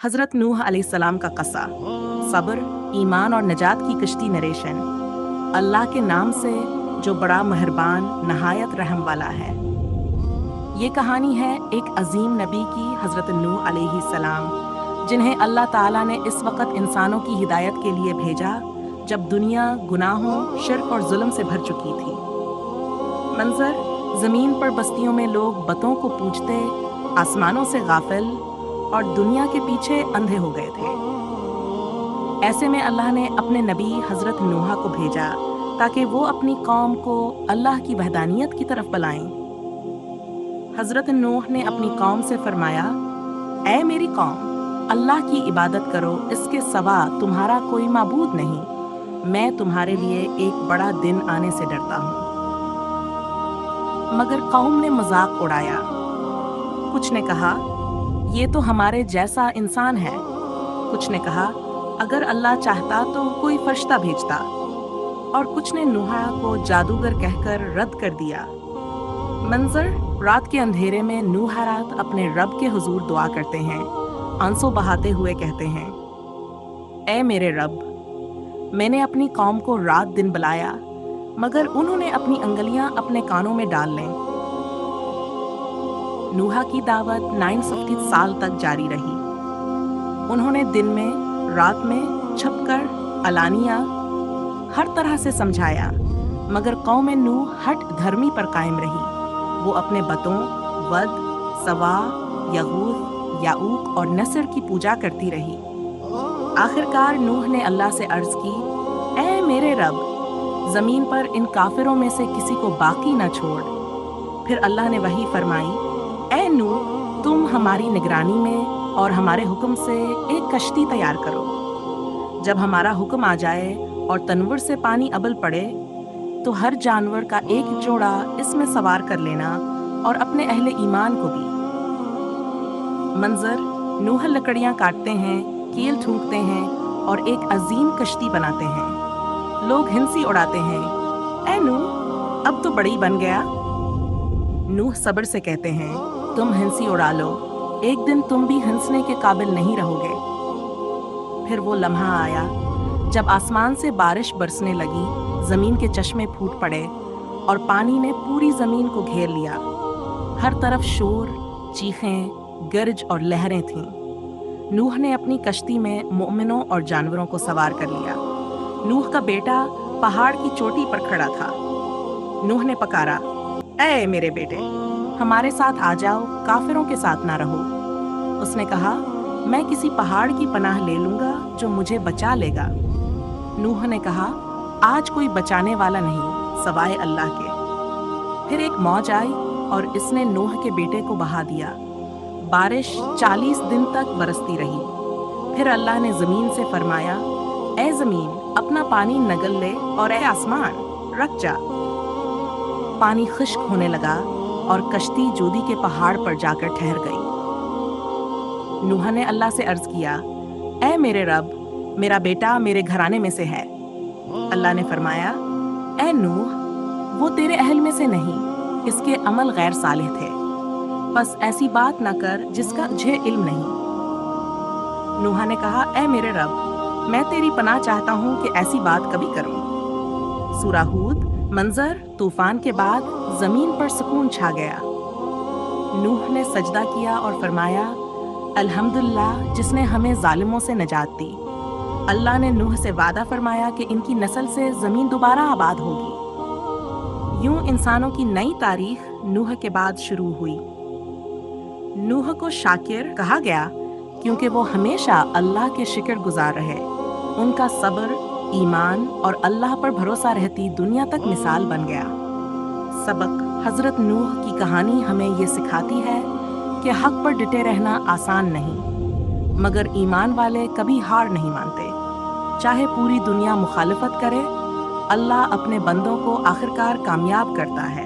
हज़रत नूह अलैहिस्सलाम का क़स्सा, सब्र, ईमान और नजात की कश्ती नरेशन। अल्लाह के नाम से जो बड़ा मेहरबान नहायत रहम वाला है। ये कहानी है एक अजीम नबी की, हज़रत नूह अलैहिस्सलाम, जिन्हें अल्लाह ताला ने इस वक्त इंसानों की हिदायत के लिए भेजा जब दुनिया गुनाहों, शिर्क और जुल्म से भर चुकी थी। मंजर, ज़मीन पर बस्तियों में लोग बतों को पूजते, आसमानों से गाफिल और दुनिया के पीछे अंधे हो गए थे। ऐसे में अल्लाह ने अपने नबी हज़रत नूह को भेजा ताकि वो अपनी कौम को अल्लाह की वहदानियत की तरफ बुलाएं। हज़रत नूह ने अपनी कौम से फरमाया, ऐ मेरी कौम, अल्लाह की इबादत करो, इसके सिवा तुम्हारा कोई माबूद नहीं। मैं तुम्हारे लिए एक बड़ा दिन आने से डरता हूँ। मगर कौम ने मजाक उड़ाया। कुछ ने कहा, ये तो हमारे जैसा इंसान है। कुछ ने कहा, अगर अल्लाह चाहता तो कोई फरिश्ता भेजता। और कुछ ने नूह को जादूगर कहकर रद्द कर दिया। मंजर, रात के अंधेरे में नूह रात अपने रब के हुजूर दुआ करते हैं, आंसू बहाते हुए कहते हैं, ऐ मेरे रब, मैंने अपनी कौम को रात दिन बुलाया, मगर उन्होंने अपनी अंगलियां अपने कानों में डाल लें। नूह की दावत 950 साल तक जारी रही। उन्होंने दिन में, रात में, छुपकर, अलानिया, हर तरह से समझाया, मगर कौम नूह हट धर्मी पर कायम रही। वो अपने बतों, वद, सवा, यगूस, याऊक और नसर की पूजा करती रही। आखिरकार नूह ने अल्लाह से अर्ज की, ऐ मेरे रब, जमीन पर इन काफिरों में से किसी को बाकी न छोड़। फिर अल्लाह ने वही फरमाई, ऐ नूह, तुम हमारी निगरानी में और हमारे हुक्म से एक कश्ती तैयार करो। जब हमारा हुक्म आ जाए और तनवर से पानी अबल पड़े तो हर जानवर का एक जोड़ा इसमें सवार कर लेना और अपने अहले ईमान को भी। मंजर, नूह लकड़ियां काटते हैं, कील ठूंकते हैं और एक अजीम कश्ती बनाते हैं। लोग हिंसी उड़ाते हैं, ऐ नूह, अब तो बड़ी बन गया। नूह सब्र से कहते हैं, तुम हिंसी उड़ा लो, एक दिन तुम भी हंसने के काबिल नहीं रहोगे। फिर वो लम्हा आया जब आसमान से बारिश बरसने लगी, जमीन के चश्मे फूट पड़े और पानी ने पूरी जमीन को घेर लिया। हर तरफ शोर, चीखें, गर्ज और लहरें थीं। नूह ने अपनी कश्ती में मोमिनों और जानवरों को सवार कर लिया। नूह का बेटा पहाड़ की चोटी पर खड़ा था। नूह ने पकारा, ऐ मेरे बेटे, हमारे साथ आ जाओ, काफिरों के साथ ना रहो। उसने कहा, मैं किसी पहाड़ की पनाह ले लूंगा जो मुझे बचा लेगा। नूह ने कहा, आज कोई बचाने वाला नहीं सवाए अल्लाह के। फिर एक मौज आई और इसने नूह के बेटे को बहा दिया। बारिश 40 दिन तक बरसती रही। फिर अल्लाह ने जमीन से फरमाया, ऐ जमीन, अपना पानी नगल ले, और ऐ आसमान, रख जा। पानी खुश्क होने लगा और कश्ती जोदी के पहाड़ पर जाकर ठहर गई। नूह ने अल्लाह से अर्ज किया, ऐ मेरे रब, मेरा बेटा मेरे घराने में से है। अल्लाह ने फरमाया, ऐ नूह, वो तेरे अहल में से नहीं, इसके अमल गैर सालिह थे, बस ऐसी बात न कर जिसका तुझे इल्म नहीं। नूह ने कहा, ऐ मेरे रब, मैं तेरी पनाह चाहता हूँ कि ऐसी बात कभी करूँ। सूरह हूद। मंजर, तूफान के बाद जमीन पर सुकून छा गया। नूह ने सजदा किया और फरमाया, अल्हम्दुलिल्लाह जिसने हमें जालिमों से नजात दी। अल्लाह ने नूह से वादा फरमाया कि इनकी नस्ल से जमीन दोबारा आबाद होगी। यूं इंसानों की नई तारीख नूह के बाद शुरू हुई। नूह को शाकिर कहा गया क्योंकि वो हमेशा अल्लाह के शुक्र गुजार रहे। उनका सब्र, ईमान और अल्लाह पर भरोसा रहती दुनिया तक मिसाल बन गया। सबक, हजरत नूह की कहानी हमें ये सिखाती है कि हक पर डटे रहना आसान नहीं, मगर ईमान वाले कभी हार नहीं मानते। चाहे पूरी दुनिया मुखालिफत करे, अल्लाह अपने बंदों को आखिरकार कामयाब करता है।